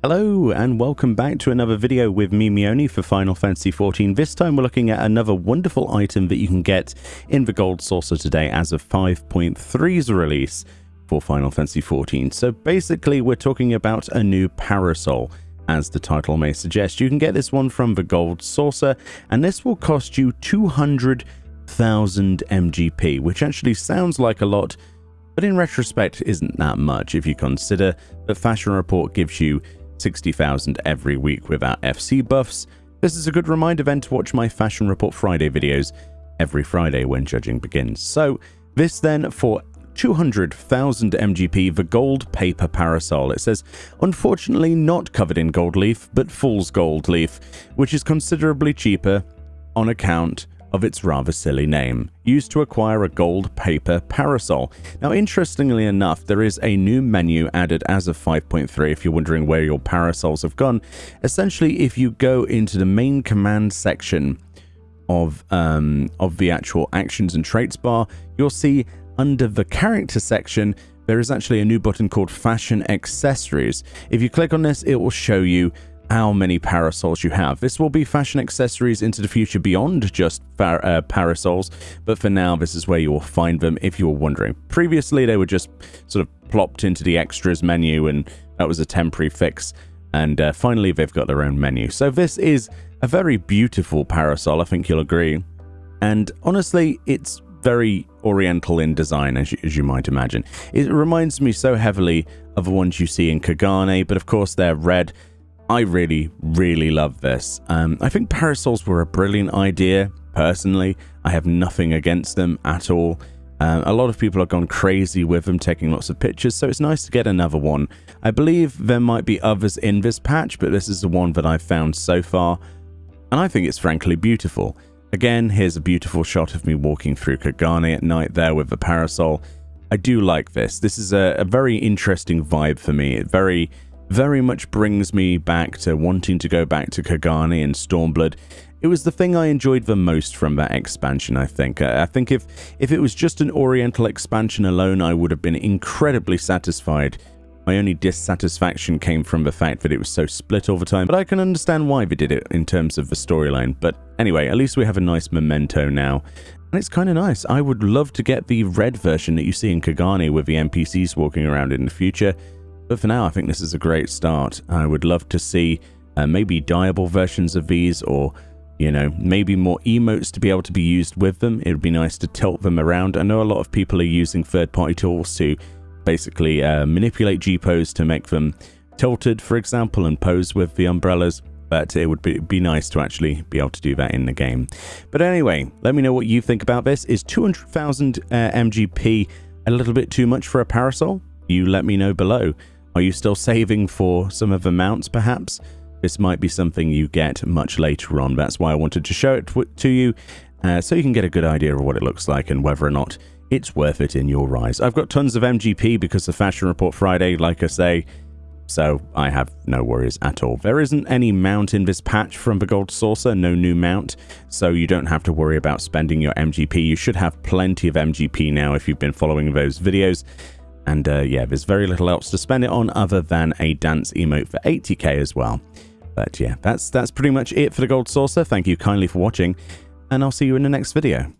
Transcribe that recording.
Hello and welcome back to another video with me, Meoni, for Final Fantasy XIV. This time we're looking at another wonderful item that you can get in the Gold Saucer today as of 5.3's release for Final Fantasy XIV. So basically we're talking about a new Parasol, as the title may suggest. You can get this one from the Gold Saucer, and this will cost you 200,000 MGP, which actually sounds like a lot, but in retrospect isn't that much if you consider that Fashion Report gives you 60,000 every week without FC buffs. This is a good reminder then to watch my Fashion Report Friday videos every Friday when judging begins. So this then for 200,000 MGP, the gold paper Parasol. It says, unfortunately not covered in gold leaf, but fool's gold leaf, which is considerably cheaper on account of its rather silly name, used to acquire a gold paper Parasol. Now, interestingly enough, there is a new menu added as of 5.3 if you're wondering where your Parasols have gone. Essentially, if you go into the main command section of the actual actions and traits bar, you'll see under the character section, there is actually a new button called Fashion Accessories. If you click on this, it will show you how many Parasols you have. This will be fashion accessories into the future beyond just Parasols, but for now this is where you will find them if you were wondering. Previously they were just sort of plopped into the extras menu, and that was a temporary fix, and finally they've got their own menu. So this is a very beautiful Parasol, I think you'll agree, and honestly it's very oriental in design, as you might imagine. It reminds me so heavily of the ones you see in Kagane, but of course they're red. I really love this. I think Parasols were a brilliant idea, personally. I have nothing against them at all. A lot of people have gone crazy with them, taking lots of pictures, so it's nice to get another one. I believe there might be others in this patch, but this is the one that I've found so far, and I think it's frankly beautiful. Again, here's a beautiful shot of me walking through Kagane at night there with the Parasol. I do like this. This is a very interesting vibe for me. It very much brings me back to wanting to go back to Kagane and Stormblood. It was the thing I enjoyed the most from that expansion, I think. I think if it was just an Oriental expansion alone, I would have been incredibly satisfied. My only dissatisfaction came from the fact that it was so split all the time, but I can understand why they did it in terms of the storyline. But anyway, at least we have a nice memento now, and it's kind of nice. I would love to get the red version that you see in Kagane with the NPCs walking around in the future. But for now, I think this is a great start. I would love to see maybe dyeable versions of these, or, you know, maybe more emotes to be able to be used with them. It would be nice to tilt them around. I know a lot of people are using third-party tools to basically manipulate G-pose to make them tilted, for example, and pose with the umbrellas. But it would be nice to actually be able to do that in the game. But anyway, let me know what you think about this. Is 200,000 MGP a little bit too much for a Parasol? You let me know below. Are you still saving for some of the mounts, perhaps? This might be something you get much later on. That's why I wanted to show it to you, so you can get a good idea of what it looks like and whether or not it's worth it in your eyes. I've got tons of MGP because of Fashion Report Friday, like I say, so I have no worries at all. There isn't any mount in this patch from the Gold Saucer, no new mount, so you don't have to worry about spending your MGP. You should have plenty of MGP now if you've been following those videos. And yeah, there's very little else to spend it on other than a dance emote for 80k as well. But yeah, that's pretty much it for the Gold Saucer. Thank you kindly for watching, and I'll see you in the next video.